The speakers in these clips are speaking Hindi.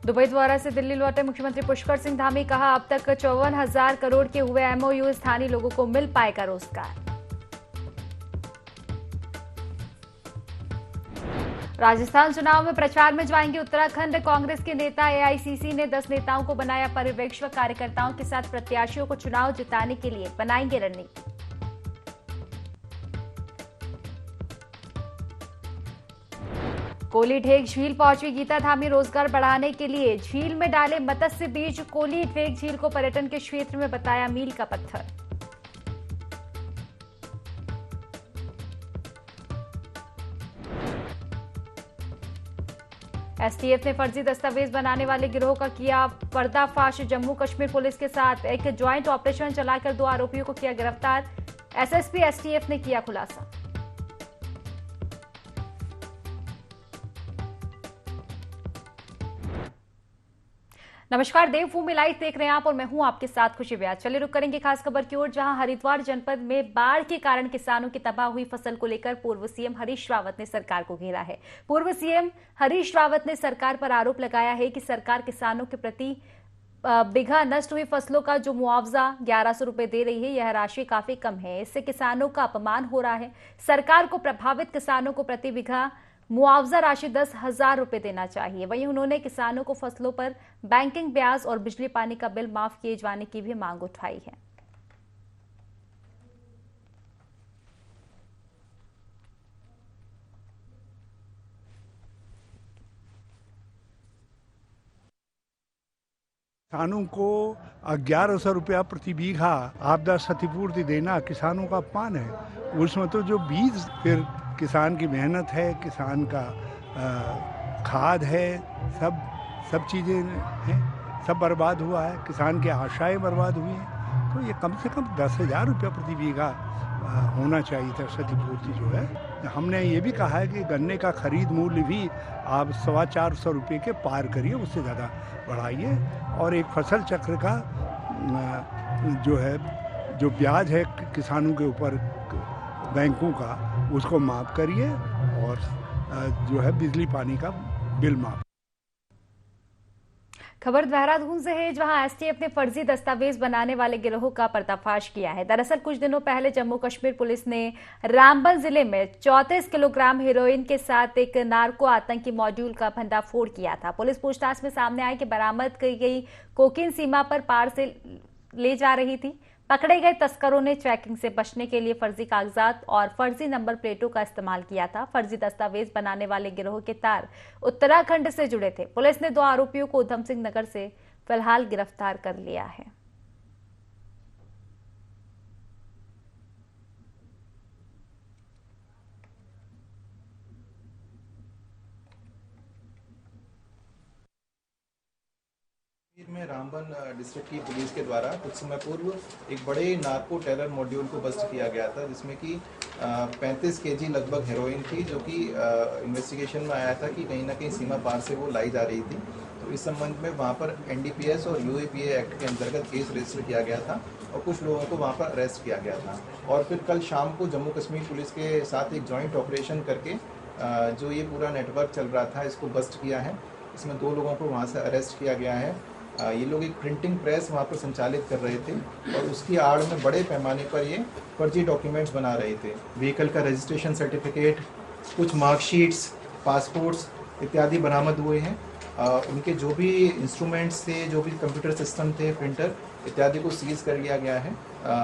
दुबई दौरा से दिल्ली लौटे मुख्यमंत्री पुष्कर सिंह धामी, कहा अब तक 54,000 करोड़ के हुए एमओयू, स्थानीय लोगों को मिल पाएगा रोजगार। राजस्थान चुनाव में प्रचार में जाएंगे उत्तराखंड कांग्रेस के नेता। एआईसीसी ने 10 नेताओं को बनाया पर्यवेक्षक, कार्यकर्ताओं के साथ प्रत्याशियों को चुनाव जिताने के लिए बनाएंगे रणनीति। कोली ढेक झील पहुंची गीता धामी, रोजगार बढ़ाने के लिए झील में डाले मत्स्य बीज। कोली ढेक झील को पर्यटन के क्षेत्र में बताया मील का पत्थर। एसटीएफ ने फर्जी दस्तावेज बनाने वाले गिरोह का किया पर्दाफाश। जम्मू कश्मीर पुलिस के साथ एक ज्वाइंट ऑपरेशन चलाकर 2 आरोपियों को किया गिरफ्तार। एसएसपी एसटीएफ ने किया खुलासा। नमस्कार, देवभूमि लाइव देख रहे हैं आप और मैं हूं आपके साथ खुशी व्यास। चलिए रुक करेंगे खास खबर की ओर, जहां हरिद्वार जनपद में बाढ़ के कारण किसानों की तबाह हुई फसल को लेकर पूर्व सीएम हरीश रावत ने सरकार को घेरा है। पूर्व सीएम हरीश रावत ने सरकार पर आरोप लगाया है कि सरकार किसानों के प्रति बिघा नष्ट हुई फसलों का जो मुआवजा 1100 रुपए दे रही है, यह राशि काफी कम है। इससे किसानों का अपमान हो रहा है। सरकार को प्रभावित किसानों को प्रति बिघा मुआवजा राशि 10,000 रुपए देना चाहिए। वहीं उन्होंने किसानों को फसलों पर बैंकिंग ब्याज और बिजली पानी का बिल माफ किए जाने की भी मांग उठाई है। किसानों को 1100 रुपया प्रति बीघा आपदा क्षतिपूर्ति देना किसानों का अपमान है। उसमें तो जो बीज, फिर किसान की मेहनत है, किसान का खाद है, सब चीज़ें हैं, सब बर्बाद हुआ है। किसान की आशाएं बर्बाद हुई हैं। तो ये कम से कम 10,000 रुपया प्रति बीघा होना चाहिए था क्षतिपूर्ति जो है। हमने ये भी कहा है कि गन्ने का खरीद मूल्य भी आप 425 रुपये के पार करिए, उससे ज़्यादा बढ़ाइए। और एक फसल चक्र का जो है, जो ब्याज है किसानों के ऊपर बैंकों का, उसको माफ़ करिए। और जो है बिजली पानी का बिल माफ। खबर देहरादून से है, जहां एसटीएफ ने फर्जी दस्तावेज बनाने वाले गिरोह का पर्दाफाश किया है। दरअसल कुछ दिनों पहले जम्मू कश्मीर पुलिस ने रामबन जिले में 34 किलोग्राम हेरोइन के साथ एक नार्को आतंकी मॉड्यूल का भंडाफोड़ किया था। पुलिस पूछताछ में सामने आया कि बरामद की गई कोकीन सीमा पर पार से ले जा रही थी। पकड़े गए तस्करों ने चेकिंग से बचने के लिए फर्जी कागजात और फर्जी नंबर प्लेटों का इस्तेमाल किया था। फर्जी दस्तावेज बनाने वाले गिरोह के तार उत्तराखंड से जुड़े थे। पुलिस ने 2 आरोपियों को उधम सिंह नगर से फिलहाल गिरफ्तार कर लिया है। में रामबन डिस्ट्रिक्ट की पुलिस के द्वारा कुछ समय पूर्व एक बड़े नार्को टेरर मॉड्यूल को बस्ट किया गया था, जिसमें कि 35 केजी लगभग हेरोइन थी, जो कि इन्वेस्टिगेशन में आया था कि कहीं ना कहीं सीमा पार से वो लाई जा रही थी। तो इस संबंध में वहाँ पर एनडीपीएस और यूएपीए एक्ट के अंतर्गत केस रजिस्टर किया गया था और कुछ लोगों को वहाँ पर अरेस्ट किया गया था। और फिर कल शाम को जम्मू कश्मीर पुलिस के साथ एक जॉइंट ऑपरेशन करके जो ये पूरा नेटवर्क चल रहा था, इसको बस्ट किया है। इसमें 2 लोगों को वहाँ से अरेस्ट किया गया है। ये लोग एक प्रिंटिंग प्रेस वहाँ पर संचालित कर रहे थे और उसकी आड़ में बड़े पैमाने पर ये फर्जी डॉक्यूमेंट्स बना रहे थे। व्हीकल का रजिस्ट्रेशन सर्टिफिकेट, कुछ मार्कशीट्स, पासपोर्ट्स इत्यादि बरामद हुए हैं। उनके जो भी इंस्ट्रूमेंट्स थे, जो भी कंप्यूटर सिस्टम थे, प्रिंटर इत्यादि को सीज कर लिया गया है।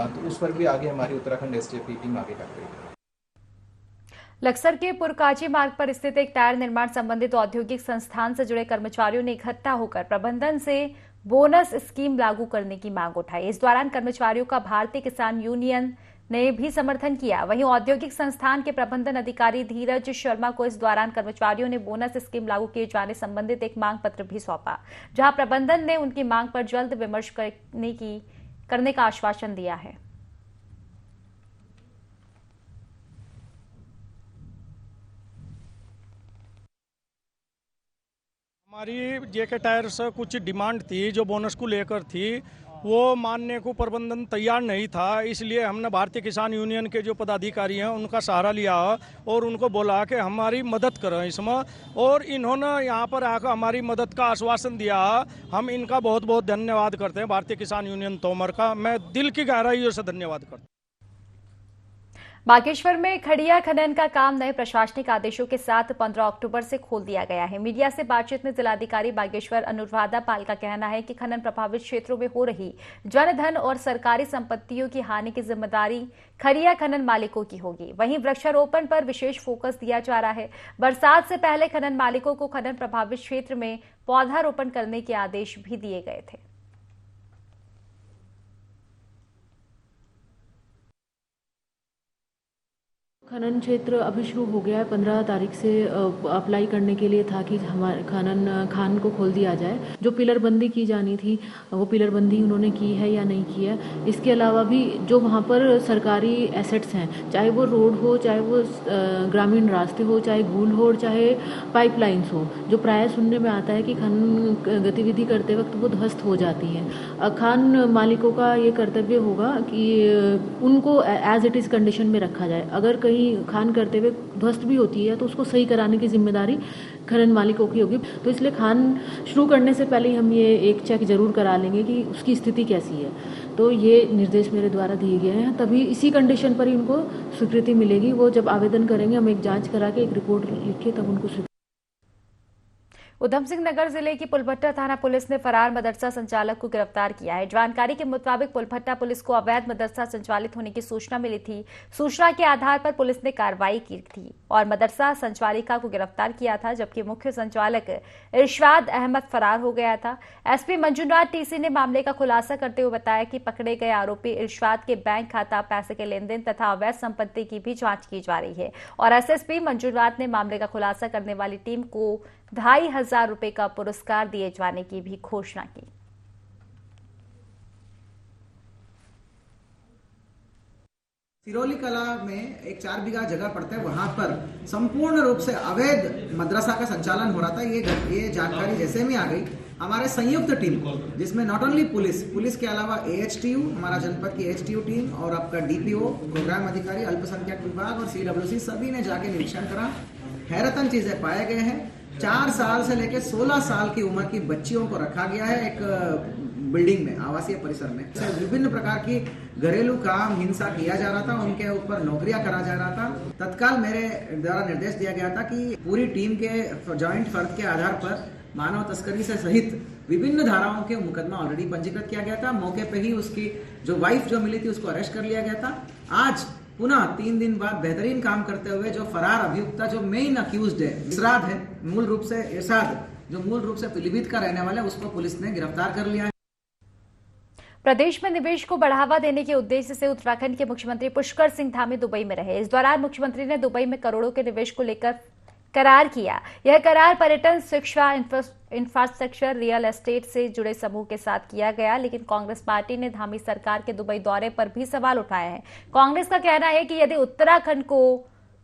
तो उस पर भी आगे हमारी उत्तराखंड एसटीएफ की टीम आगे कर रही है। लक्सर के पुरकाजी मार्ग पर स्थित एक टायर निर्माण संबंधित औद्योगिक संस्थान से जुड़े कर्मचारियों ने इकट्ठा होकर प्रबंधन से बोनस स्कीम लागू करने की मांग उठाई। इस दौरान कर्मचारियों का भारतीय किसान यूनियन ने भी समर्थन किया। वहीं औद्योगिक संस्थान के प्रबंधन अधिकारी धीरज शर्मा को इस दौरान कर्मचारियों ने बोनस स्कीम लागू किए जाने संबंधित एक मांग पत्र भी सौंपा, जहां प्रबंधन ने उनकी मांग पर जल्द विमर्श करने का आश्वासन दिया है। हमारी जेके टायर से कुछ डिमांड थी जो बोनस को लेकर थी, वो मानने को प्रबंधन तैयार नहीं था। इसलिए हमने भारतीय किसान यूनियन के जो पदाधिकारी हैं उनका सहारा लिया और उनको बोला कि हमारी मदद करें इसमें, और इन्होंने यहाँ पर आकर हमारी मदद का आश्वासन दिया। हम इनका बहुत बहुत धन्यवाद करते हैं, भारतीय किसान यूनियन तोमर का मैं दिल की गहराइयों से धन्यवाद करता हूँ। बागेश्वर में खड़िया खनन का काम नए प्रशासनिक आदेशों के साथ 15 अक्टूबर से खोल दिया गया है। मीडिया से बातचीत में जिलाधिकारी बागेश्वर अनुराधा पाल का कहना है कि खनन प्रभावित क्षेत्रों में हो रही जनधन और सरकारी संपत्तियों की हानि की जिम्मेदारी खड़िया खनन मालिकों की होगी। वहीं वृक्षारोपण पर विशेष फोकस दिया जा रहा है। बरसात से पहले खनन मालिकों को खनन प्रभावित क्षेत्र में पौधारोपण करने के आदेश भी दिए गए थे। खनन क्षेत्र अभी शुरू हो गया है। 15 तारीख से अप्लाई करने के लिए था कि हमारे खान को खोल दिया जाए। जो पिलरबंदी की जानी थी वो पिलरबंदी उन्होंने की है या नहीं की है। इसके अलावा भी जो वहाँ पर सरकारी एसेट्स हैं, चाहे वो रोड हो, चाहे वो ग्रामीण रास्ते हो, चाहे गूल हो, चाहे पाइपलाइंस हो, जो प्राय सुनने में आता है कि खनन गतिविधि करते वक्त वो ध्वस्त हो जाती है। खान मालिकों का ये कर्तव्य होगा कि उनको एज इट इज़ कंडीशन में रखा जाए। अगर कहीं खान करते हुए ध्वस्त भी होती है तो उसको सही कराने की जिम्मेदारी खनन मालिकों की होगी। तो इसलिए खान शुरू करने से पहले हम ये एक चेक जरूर करा लेंगे कि उसकी स्थिति कैसी है। तो ये निर्देश मेरे द्वारा दिए गए हैं, तभी इसी कंडीशन पर ही उनको स्वीकृति मिलेगी। वो जब आवेदन करेंगे हम एक जांच करा के एक रिपोर्ट लिख के तब उनको। उधम सिंह नगर जिले की पुलभट्टा थाना पुलिस ने फरार मदरसा संचालक को गिरफ्तार किया है। जानकारी के मुताबिक पुलभट्टा पुलिस को अवैध मदरसा संचालित होने की सूचना मिली थी। सूचना के आधार पर पुलिस ने कार्रवाई की थी और मदरसा संचालिका को गिरफ्तार किया था, जबकि मुख्य संचालक इरशाद अहमद फरार हो गया था। एसपी मंजूनाथ टीसी ने मामले का खुलासा करते हुए बताया कि पकड़े गए आरोपी इरशाद के बैंक खाता, पैसे के लेन देन तथा अवैध संपत्ति की भी जांच की जा रही है। और एसएसपी मंजूनाथ ने मामले का खुलासा करने वाली टीम को 2,500 रुपए का पुरस्कार दिए जाने की भी घोषणा की। सिरोली कला में एक 4 बीघा जगह पड़ता है, वहां पर संपूर्ण रूप से अवैध मदरसा का संचालन हो रहा था। ये जानकारी जैसे में आ गई, हमारे संयुक्त टीम जिसमें नॉट ओनली पुलिस के अलावा AHTU, हमारा जनपद की AHTU टीम और आपका DPO प्रोग्राम अधिकारी, अल्पसंख्यक विभाग और CWC सभी ने जाके निरीक्षण करा। हैरतन चीजें पाए गए हैं। 4 साल से लेकर 16 साल की उम्र की बच्चियों को रखा गया है एक बिल्डिंग में, आवासीय परिसर में। विभिन्न प्रकार की घरेलू काम, हिंसा किया जा रहा था, उनके ऊपर नौकरियां करा जा रहा था। तत्काल मेरे द्वारा निर्देश दिया गया था कि पूरी टीम के जॉइंट फर्द के आधार पर मानव तस्करी से सहित विभिन्न धाराओं के मुकदमा ऑलरेडी पंजीकृत किया गया था। मौके पे ही उसकी जो वाइफ जो मिली थी उसको अरेस्ट कर लिया गया था। आज पुनः 3 दिन बाद बेहतरीन काम करते हुए जो फरार अभियुक्ता, जो मेन अक्यूज्ड है, इरशाद है, मूल रूप से इरशाद जो मूल रूप से पीलीभीत का रहने वाला है, उसको पुलिस ने गिरफ्तार कर लिया है। प्रदेश में निवेश को बढ़ावा देने के उद्देश्य से उत्तराखंड के मुख्यमंत्री पुष्कर सिंह धामी दुबई में रहे। इस दौरान मुख्यमंत्री ने दुबई में करोड़ों के निवेश को लेकर करार किया। यह करार पर्यटन, शिक्षा, इंफ्रास्ट्रक्चर, रियल एस्टेट से जुड़े समूह के साथ किया गया, लेकिन कांग्रेस पार्टी ने धामी सरकार के दुबई दौरे पर भी सवाल उठाए हैं। कांग्रेस का कहना है कि यदि उत्तराखंड को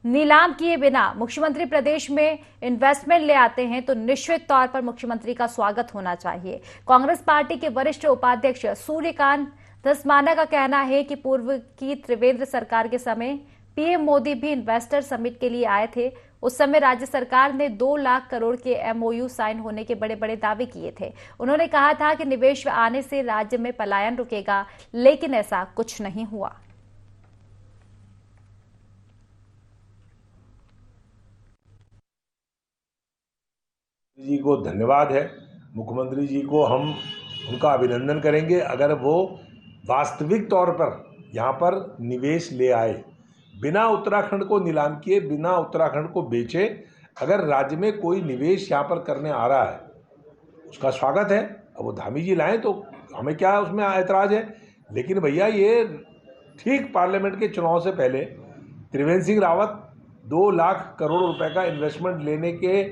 नीलाम किए बिना मुख्यमंत्री प्रदेश में इन्वेस्टमेंट ले आते हैं तो निश्चित तौर पर मुख्यमंत्री का स्वागत होना चाहिए। कांग्रेस पार्टी के वरिष्ठ उपाध्यक्ष सूर्यकांत धस्माना का कहना है कि पूर्व की त्रिवेंद्र सरकार के समय पीएम मोदी भी इन्वेस्टर समिट के लिए आए थे। उस समय राज्य सरकार ने 2 लाख करोड़ के MOU साइन होने के बड़े बड़े दावे किए थे। उन्होंने कहा था कि निवेश आने से राज्य में पलायन रुकेगा, लेकिन ऐसा कुछ नहीं हुआ। जी को धन्यवाद है। मुख्यमंत्री जी को हम उनका अभिनंदन करेंगे अगर वो वास्तविक तौर पर यहाँ पर निवेश ले आए, बिना उत्तराखंड को नीलाम किए, बिना उत्तराखंड को बेचे। अगर राज्य में कोई निवेश यहाँ पर करने आ रहा है उसका स्वागत है। अब वो धामी जी लाएं तो हमें क्या उसमें ऐतराज़ है, लेकिन भैया ये ठीक पार्लियामेंट के चुनाव से पहले त्रिवेंद्र सिंह रावत 2 लाख करोड़ रुपए का इन्वेस्टमेंट लेने के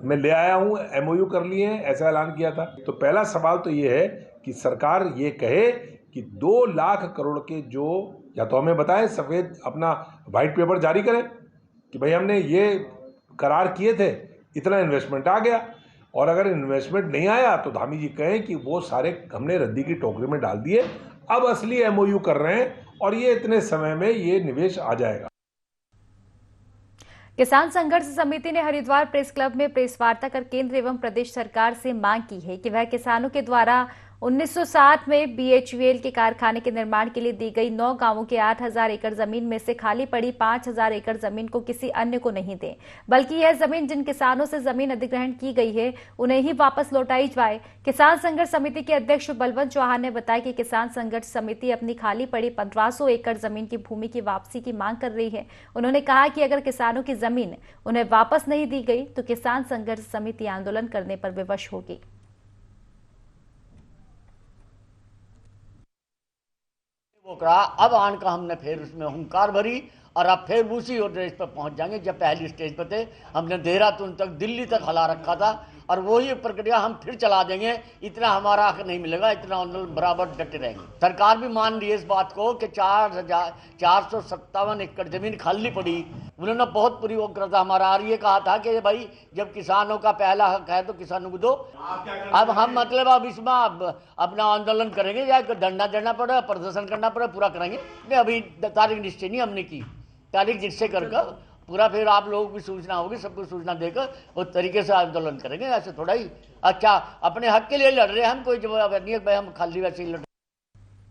मैं ले आया हूँ, MOU कर लिए हैं, ऐसा ऐलान किया था। तो पहला सवाल तो ये है कि सरकार ये कहे कि 2 लाख करोड़ के जो, या तो हमें बताएं, सफ़ेद अपना वाइट पेपर जारी करें कि भाई हमने ये करार किए थे, इतना इन्वेस्टमेंट आ गया। और अगर इन्वेस्टमेंट नहीं आया तो धामी जी कहें कि वो सारे हमने रद्दी की टोकरी में डाल दिए, अब असली MOU कर रहे हैं और ये इतने समय में ये निवेश आ जाएगा। किसान संघर्ष समिति ने हरिद्वार प्रेस क्लब में प्रेस वार्ता कर केंद्र एवं प्रदेश सरकार से मांग की है कि वह किसानों के द्वारा 1960 में BHEL के कारखाने के निर्माण के लिए दी गई 9 गांवों के 8,000 एकड़ जमीन में से खाली पड़ी 5,000 एकड़ जमीन को किसी अन्य को नहीं दें, बल्कि यह जमीन जिन किसानों से जमीन अधिग्रहण की गई है उन्हें ही वापस लौटाई जाए। किसान संघर्ष समिति के अध्यक्ष बलवंत चौहान ने बताया कि किसान संघर्ष समिति अपनी खाली पड़ी 1500 एकड़ जमीन की भूमि की वापसी की मांग कर रही है। उन्होंने कहा कि अगर किसानों की जमीन उन्हें वापस नहीं दी गई तो किसान संघर्ष समिति आंदोलन करने पर विवश होगी। अब आन का हमने फिर उसमें हुंकार भरी और अब फिर उसी स्टेज पर पहुंच जाएंगे। जब पहली स्टेज पर थे हमने देहरादून तक, दिल्ली तक हला रखा था और वही प्रक्रिया हम फिर चला देंगे। इतना हमारा हक नहीं मिलेगा, इतना आंदोलन बराबर डटे रहेंगे। सरकार भी मान रही है इस बात को कि 4,457 एकड़ जमीन खाली पड़ी। उन्होंने बहुत पूरी उग्रता हमारा और ये कहा था कि भाई जब किसानों का पहला हक है तो किसानों को दो। अब हम मतलब अब इसमें अपना आंदोलन करेंगे, या धरना देना पड़े, प्रदर्शन करना पड़े, पूरा करेंगे। नहीं, अभी तारीख निश्चय नहीं हमने की, तारीख जिससे करके पूरा फिर आप लोगों की सूचना होगी, सबको सूचना देकर उस तरीके से आंदोलन करेंगे। ऐसे थोड़ा ही अच्छा अपने हक के लिए लड़ रहे हैं, हम कोई जवाब नहीं है भाई हम खाली वैसे ही लड़।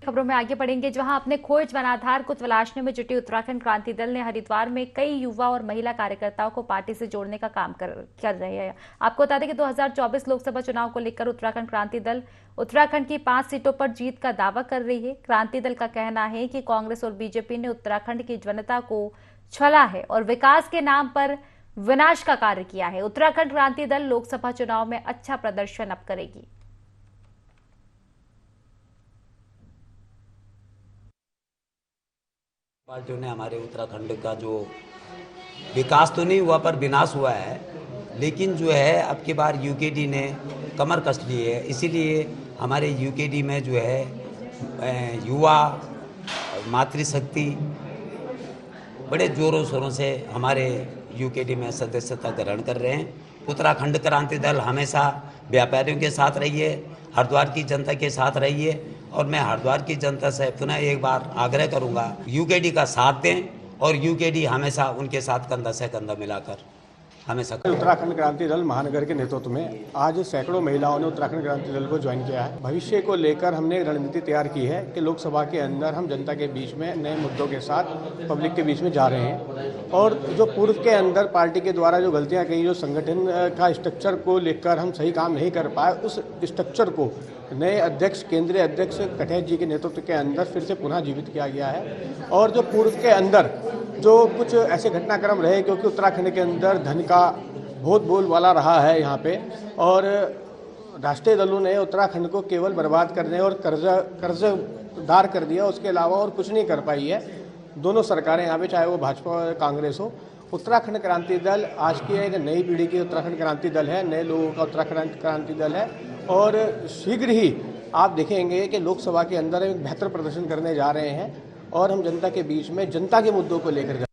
खबरों में आगे बढ़ेंगे, जहां अपने खोज वनाधार को तलाशने में जुटी उत्तराखंड क्रांति दल ने हरिद्वार में कई युवा और महिला कार्यकर्ताओं को पार्टी से जोड़ने का काम कर रहे हैं। आपको बता दें कि 2024 लोकसभा चुनाव को लेकर उत्तराखंड क्रांति दल उत्तराखंड की 5 सीटों पर जीत का दावा कर रही है। क्रांति दल का कहना है कि कांग्रेस और बीजेपी ने उत्तराखंड की जनता को छला है और विकास के नाम पर विनाश का कार्य किया है। उत्तराखंड क्रांति दल लोकसभा चुनाव में अच्छा प्रदर्शन अब करेगी। पार्टियों ने हमारे उत्तराखंड का जो विकास तो नहीं हुआ पर विनाश हुआ है, लेकिन जो है अब की बार यूकेडी ने कमर कस ली है। इसीलिए हमारे यूकेडी में जो है युवा मातृशक्ति बड़े जोरों शोरों से हमारे यूकेडी में सदस्यता ग्रहण कर रहे हैं। उत्तराखंड क्रांति दल हमेशा व्यापारियों के साथ रही है, हरिद्वार की जनता के साथ रही है और मैं हरिद्वार की जनता से पुनः एक बार आग्रह करूंगा यूकेडी का साथ दें और यूकेडी हमेशा उनके साथ कंधा से कंधा मिलाकर हमेशा। उत्तराखंड क्रांति दल महानगर के नेतृत्व में आज सैकड़ों महिलाओं ने उत्तराखंड क्रांति दल को ज्वाइन किया है। भविष्य को लेकर हमने रणनीति तैयार की है कि लोकसभा के अंदर हम जनता के बीच में नए मुद्दों के साथ पब्लिक के बीच में जा रहे हैं और जो पूर्व के अंदर पार्टी के द्वारा जो गलतियां की, जो संगठन का स्ट्रक्चर को लेकर हम सही काम नहीं कर पाए, उस स्ट्रक्चर को नए अध्यक्ष केंद्रीय अध्यक्ष कटैत जी के नेतृत्व के अंदर फिर से पुनः जीवित किया गया है। और जो पूर्व के अंदर जो कुछ ऐसे घटनाक्रम रहे, क्योंकि उत्तराखंड के अंदर धन का बहुत बोलबाला रहा है यहाँ पे, और राष्ट्रीय दलों ने उत्तराखंड को केवल बर्बाद करने और कर्जदार कर दिया, उसके अलावा और कुछ नहीं कर पाई है दोनों सरकारें यहाँ पे, चाहे वो भाजपा और कांग्रेस हो। उत्तराखंड क्रांति दल आज की एक नई पीढ़ी की उत्तराखंड क्रांति दल है, नए लोगों का उत्तराखंड क्रांति दल है और शीघ्र ही आप देखेंगे कि लोकसभा के अंदर एक बेहतर प्रदर्शन करने जा रहे हैं और हम जनता के बीच में जनता के मुद्दों को लेकर।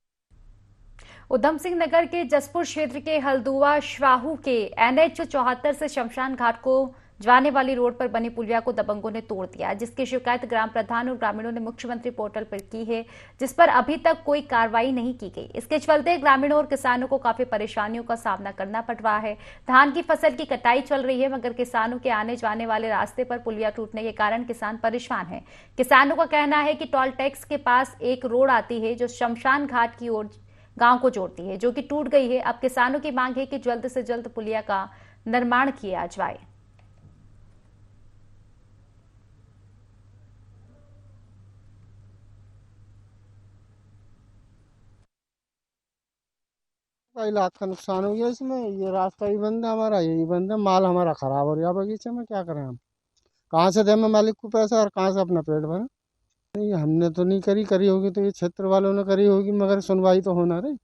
उधम सिंह नगर के जसपुर क्षेत्र के हल्दुआ शाहू के NH 74 से शमशान घाट को जाने वाली रोड पर बनी पुलिया को दबंगों ने तोड़ दिया, जिसकी शिकायत ग्राम प्रधान और ग्रामीणों ने मुख्यमंत्री पोर्टल पर की है, जिस पर अभी तक कोई कार्रवाई नहीं की गई। इसके चलते ग्रामीणों और किसानों को काफी परेशानियों का सामना करना पड़ रहा है। धान की फसल की कटाई चल रही है, मगर किसानों के आने जाने वाले रास्ते पर पुलिया टूटने के कारण किसान परेशान है। किसानों का कहना है कि टोल टैक्स के पास एक रोड आती है जो शमशान घाट की ओर गांव को जोड़ती है, जो कि टूट गई है। अब किसानों की मांग है कि जल्द से जल्द पुलिया का निर्माण किया जाए। लाख का नुकसान हो गया इसमें। ये रास्ता ही बंद है हमारा, यही बंद है, माल हमारा खराब हो गया बगीचे में। क्या करें हम, कहाँ से दें मालिक को पैसा और कहाँ से अपना पेट भरें। नहीं, हमने तो नहीं करी होगी तो ये क्षेत्र वालों ने करी होगी, मगर सुनवाई तो होना रही।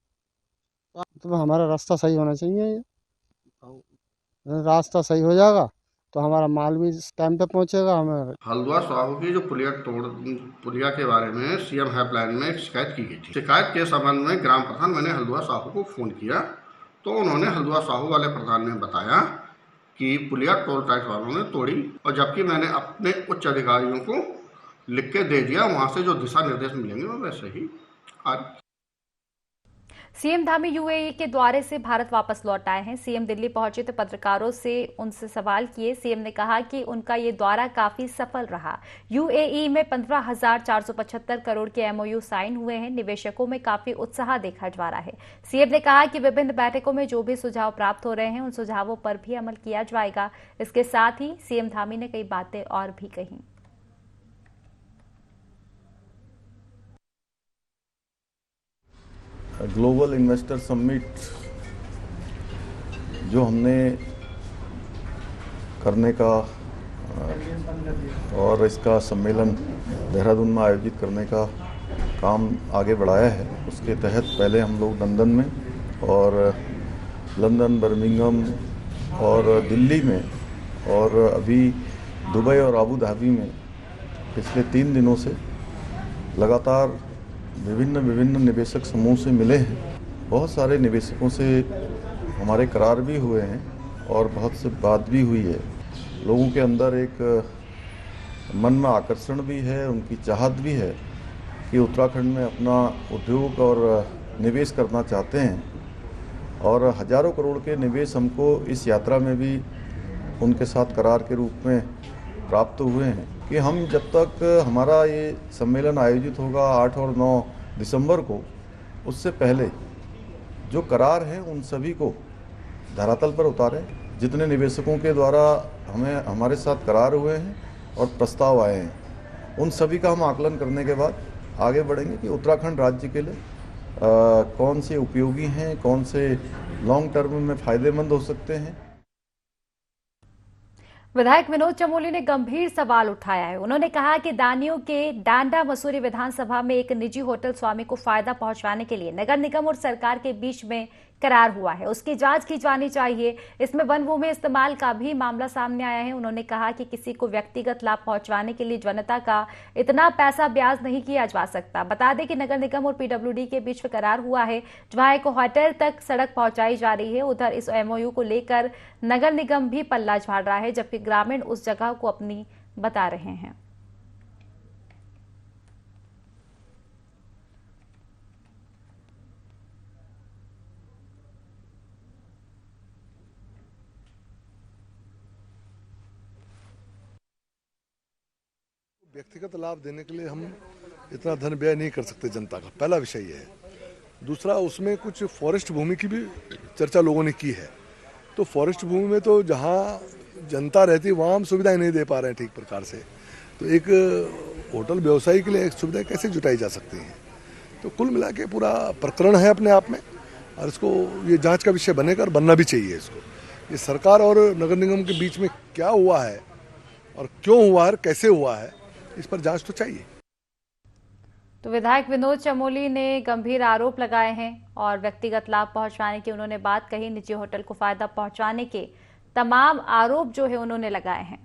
तो हमारा रास्ता सही होना चाहिए, ये रास्ता सही हो जाएगा तो हमारा माल भी टाइम पे पहुंचेगा। हमें हल्दुआ साहू की जो पुलिया के बारे में सीएम हेल्पलाइन में एक शिकायत की गई थी। शिकायत के संबंध में ग्राम प्रधान मैंने हल्दुआ साहू को फ़ोन किया तो उन्होंने हल्दुआ साहू वाले प्रधान ने बताया कि पुलिया टोल टैक्स वालों ने तोड़ी, और जबकि मैंने अपने उच्च अधिकारियों को लिख के दे दिया, वहां से जो दिशा निर्देश मिलेंगे वो वैसे ही आज। सीएम धामी यूएई के दौरे से भारत वापस लौट आए हैं। सीएम दिल्ली पहुंचे तो पत्रकारों से उनसे सवाल किए। सीएम ने कहा कि उनका ये दौरा काफी सफल रहा। यूएई में 15,475 करोड़ के एमओयू साइन हुए हैं। निवेशकों में काफी उत्साह देखा जा रहा है। सीएम ने कहा कि विभिन्न बैठकों में जो भी सुझाव प्राप्त हो रहे हैं उन सुझावों पर भी अमल किया जाएगा। इसके साथ ही सीएम धामी ने कई बातें और भी कही। ग्लोबल इन्वेस्टर समिट जो हमने करने का और इसका सम्मेलन देहरादून में आयोजित करने का काम आगे बढ़ाया है, उसके तहत पहले हम लोग लंदन में और लंदन, बर्मिंघम और दिल्ली में और अभी दुबई और अबू धाबी में पिछले 3 दिनों से लगातार विभिन्न निवेशक समूह से मिले हैं। बहुत सारे निवेशकों से हमारे करार भी हुए हैं और बहुत से बात भी हुई है। लोगों के अंदर एक मन में आकर्षण भी है, उनकी चाहत भी है कि उत्तराखंड में अपना उद्योग और निवेश करना चाहते हैं, और हजारों करोड़ के निवेश हमको इस यात्रा में भी उनके साथ करार के रूप में प्राप्त हुए हैं कि हम जब तक हमारा ये सम्मेलन आयोजित होगा 8 और 9 दिसंबर को, उससे पहले जो करार हैं उन सभी को धरातल पर उतारें। जितने निवेशकों के द्वारा हमारे साथ करार हुए हैं और प्रस्ताव आए हैं, उन सभी का हम आकलन करने के बाद आगे बढ़ेंगे कि उत्तराखंड राज्य के लिए कौन से उपयोगी हैं, कौन से लॉन्ग टर्म में फ़ायदेमंद हो सकते हैं। विधायक विनोद चमोली ने गंभीर सवाल उठाया है। उन्होंने कहा कि दानियों के डांडा मसूरी विधानसभा में एक निजी होटल स्वामी को फायदा पहुंचाने के लिए नगर निगम और सरकार के बीच में करार हुआ है, उसकी जांच की जानी चाहिए। इसमें वन भूमि इस्तेमाल का भी मामला सामने आया है। उन्होंने कहा कि किसी को व्यक्तिगत लाभ पहुंचवाने के लिए जनता का इतना पैसा ब्याज नहीं किया जा सकता। बता दें कि नगर निगम और पीडब्ल्यूडी के बीच में करार हुआ है, जहां एक होटल तक सड़क पहुंचाई जा रही है। उधर इस एमओयू को लेकर नगर निगम भी पल्ला झाड़ रहा है, जबकि ग्रामीण उस जगह को अपनी बता रहे हैं। व्यक्तिगत लाभ देने के लिए हम इतना धन व्यय नहीं कर सकते जनता का, पहला विषय ये है। दूसरा, उसमें कुछ फॉरेस्ट भूमि की भी चर्चा लोगों ने की है। तो फॉरेस्ट भूमि में तो जहाँ जनता रहती है वहाँ हम सुविधाएं नहीं दे पा रहे हैं ठीक प्रकार से। तो एक होटल व्यवसायी के लिए एक सुविधा कैसे जुटाई जा सकती है? तो कुल मिला के पूरा प्रकरण है अपने आप में, और इसको ये जांच का विषय बनेगा और बनना भी चाहिए। इसको ये सरकार और नगर निगम के बीच में क्या हुआ है और क्यों हुआ है और कैसे हुआ है, इस पर जांच तो चाहिए। तो विधायक विनोद चमोली ने गंभीर आरोप लगाए हैं और व्यक्तिगत लाभ पहुंचाने की उन्होंने बात कही। निजी होटल को फायदा पहुंचाने के तमाम आरोप जो है उन्होंने लगाए हैं।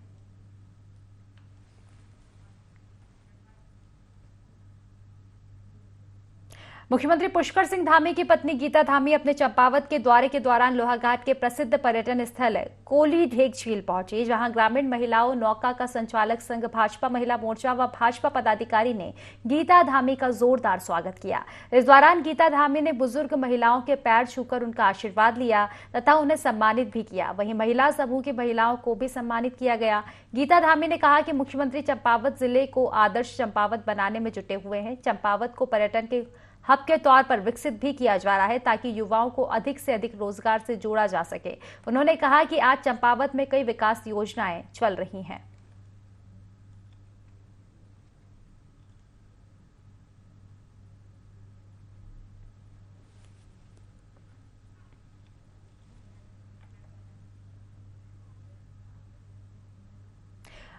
मुख्यमंत्री पुष्कर सिंह धामी की पत्नी गीता धामी अपने चंपावत के दौरे के दौरान लोहाघाट के प्रसिद्ध पर्यटन स्थल कोली ढेक झील पहुंची, जहां ग्रामीण महिलाओं नौका का संचालक संघ, भाजपा महिला मोर्चा व भाजपा पदाधिकारी ने गीता धामी का जोरदार स्वागत किया। इस दौरान गीता धामी ने बुजुर्ग महिलाओं के पैर छूकर उनका आशीर्वाद लिया तथा उन्हें सम्मानित भी किया। वहीं महिला समूह की महिलाओं को भी सम्मानित किया गया। गीता धामी ने कहा कि मुख्यमंत्री चंपावत जिले को आदर्श चंपावत बनाने में जुटे हुए हैं। चंपावत को पर्यटन के हब के तौर पर विकसित भी किया जा रहा है ताकि युवाओं को अधिक से अधिक रोजगार से जोड़ा जा सके। उन्होंने कहा कि आज चंपावत में कई विकास योजनाएं चल रही हैं।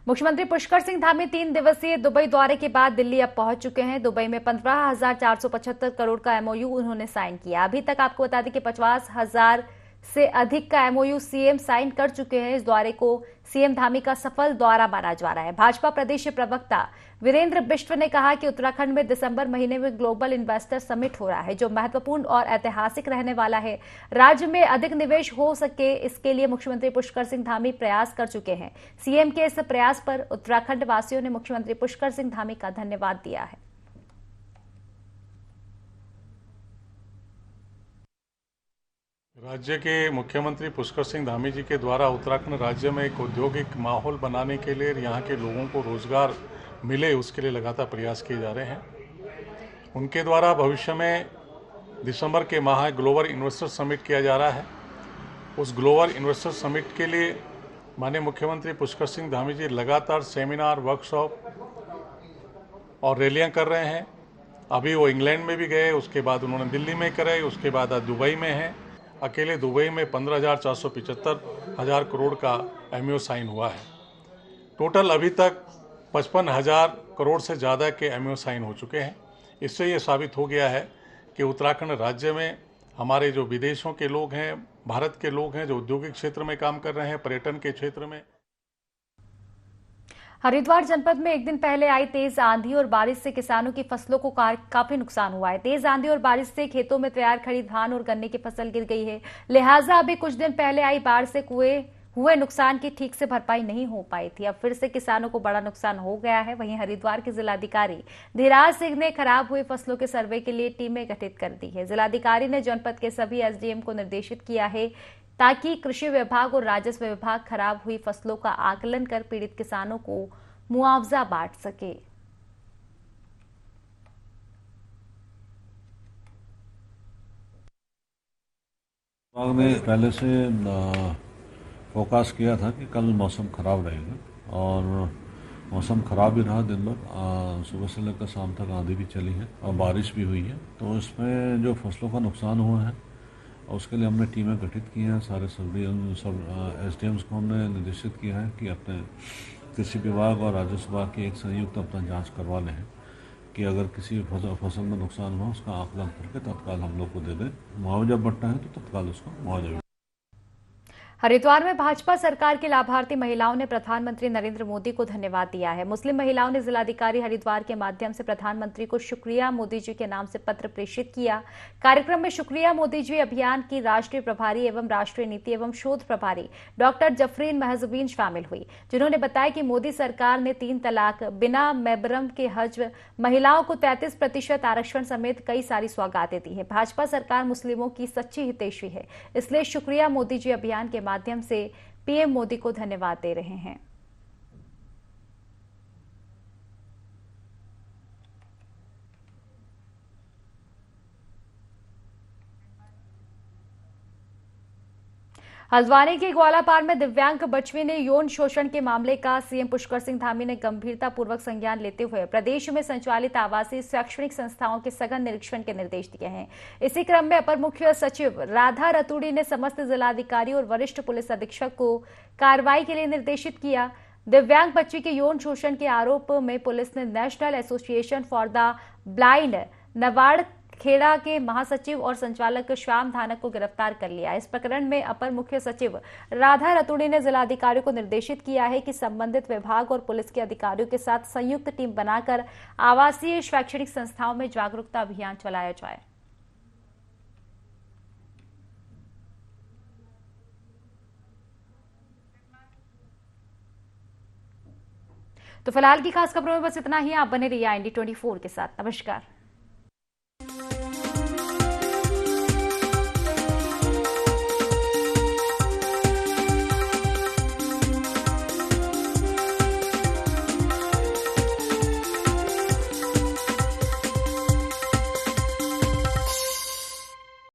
मुख्यमंत्री पुष्कर सिंह धामी 3 दिवसीय दुबई दौरे के बाद दिल्ली अब पहुंच चुके हैं। दुबई में 15,475 करोड़ का एमओयू उन्होंने साइन किया। अभी तक आपको बता दें कि 50,000 से अधिक का एमओयू सीएम साइन कर चुके हैं। इस दौरे को सीएम धामी का सफल दौरा माना जा रहा है। भाजपा प्रदेश प्रवक्ता वीरेंद्र बिष्ट ने कहा कि उत्तराखंड में दिसंबर महीने में ग्लोबल इन्वेस्टर समिट हो रहा है, जो महत्वपूर्ण और ऐतिहासिक रहने वाला है। राज्य में अधिक निवेश हो सके, इसके लिए मुख्यमंत्री पुष्कर सिंह धामी प्रयास कर चुके हैं। सीएम के इस प्रयास पर उत्तराखंड वासियों ने मुख्यमंत्री पुष्कर सिंह धामी का धन्यवाद दिया है। राज्य के मुख्यमंत्री पुष्कर सिंह धामी जी के द्वारा उत्तराखंड राज्य में एक औद्योगिक माहौल बनाने के लिए, यहाँ के लोगों को रोजगार मिले, उसके लिए लगातार प्रयास किए जा रहे हैं। उनके द्वारा भविष्य में दिसंबर के माह ग्लोबल इन्वेस्टर समिट किया जा रहा है। उस ग्लोबल इन्वेस्टर समिट के लिए माननीय मुख्यमंत्री पुष्कर सिंह धामी जी लगातार सेमिनार, वर्कशॉप और रैलियाँ कर रहे हैं। अभी वो इंग्लैंड में भी गए, उसके बाद उन्होंने दिल्ली में करे, उसके बाद आज दुबई में हैं। अकेले दुबई में 15,475 करोड़ का एमओयू साइन हुआ है। टोटल अभी तक 55,000 करोड़ से ज़्यादा के एमओयू साइन हो चुके हैं। इससे ये साबित हो गया है कि उत्तराखंड राज्य में हमारे जो विदेशों के लोग हैं, भारत के लोग हैं, जो औद्योगिक क्षेत्र में काम कर रहे हैं, पर्यटन के क्षेत्र में। हरिद्वार जनपद में एक दिन पहले आई तेज आंधी और बारिश से किसानों की फसलों को काफी नुकसान हुआ है। तेज आंधी और बारिश से खेतों में तैयार खड़ी धान और गन्ने की फसल गिर गई है। लिहाजा अभी कुछ दिन पहले आई बाढ़ से हुए नुकसान की ठीक से भरपाई नहीं हो पाई थी। अब फिर से किसानों को बड़ा नुकसान हो गया है। वहीं हरिद्वार के जिलाधिकारी धीराज सिंह ने खराब हुई फसलों के सर्वे के लिए टीमें गठित कर दी है। जिलाधिकारी ने जनपद के सभी एसडीएम को निर्देशित किया है ताकि कृषि विभाग और राजस्व विभाग खराब हुई फसलों का आकलन कर पीड़ित किसानों को मुआवजा बांट सके। विभाग ने पहले से फोकास किया था कि कल मौसम खराब रहेगा और मौसम खराब ही रहा दिन भर। सुबह से लेकर शाम तक आंधी भी चली है और बारिश भी हुई है। तो इसमें जो फसलों का नुकसान हुआ है उसके लिए हमने टीमें गठित की हैं। सारे सब एसडीएम्स को हमने निर्देशित किया है कि अपने कृषि विभाग और राजस्व विभाग की एक संयुक्त अपना जांच करवा लें कि अगर किसी फसल में नुकसान हुआ उसका आकलन करके तत्काल हम लोग को दे दें। मुआवजा बढ़ना है तो तत्काल उसका मुआवजा। हरिद्वार में भाजपा सरकार की लाभार्थी महिलाओं ने प्रधानमंत्री नरेंद्र मोदी को धन्यवाद दिया है। मुस्लिम महिलाओं ने जिलाधिकारी हरिद्वार के माध्यम से प्रधानमंत्री को शुक्रिया मोदी जी के नाम से पत्र प्रेषित किया। कार्यक्रम में शुक्रिया मोदी जी अभियान की राष्ट्रीय प्रभारी एवं राष्ट्रीय नीति एवं शोध प्रभारी डॉक्टर जफरीन महजबीन शामिल हुई, जिन्होंने बताया कि मोदी सरकार ने 3 तलाक, बिना महरम के हज, महिलाओं को 33% आरक्षण समेत कई सारी सौगातें दी है। भाजपा सरकार मुस्लिमों की सच्ची हितैषी है, इसलिए शुक्रिया मोदी जी अभियान के माध्यम से पीएम मोदी को धन्यवाद दे रहे हैं। हल्द्वानी के ग्वालापार में दिव्यांग बच्ची ने यौन शोषण के मामले का सीएम पुष्कर सिंह धामी ने गंभीरतापूर्वक संज्ञान लेते हुए प्रदेश में संचालित आवासीय शैक्षणिक संस्थाओं के सघन निरीक्षण के निर्देश दिए हैं। इसी क्रम में अपर मुख्य सचिव राधा रतूड़ी ने समस्त जिलाधिकारी और वरिष्ठ पुलिस अधीक्षक को कार्रवाई के लिए निर्देशित किया। दिव्यांग बच्ची के यौन शोषण के आरोप में पुलिस ने national association for the blind Nawad Kheda के महासचिव और संचालक श्याम धानक को गिरफ्तार कर लिया। इस प्रकरण में अपर मुख्य सचिव राधा रतूड़ी ने जिलाधिकारियों को निर्देशित किया है कि संबंधित विभाग और पुलिस के अधिकारियों के साथ संयुक्त टीम बनाकर आवासीय शैक्षणिक संस्थाओं में जागरूकता अभियान चलाया जाए। तो फिलहाल की खास खबरों में बस इतना ही। आप बने रहिए IND24 के साथ। नमस्कार।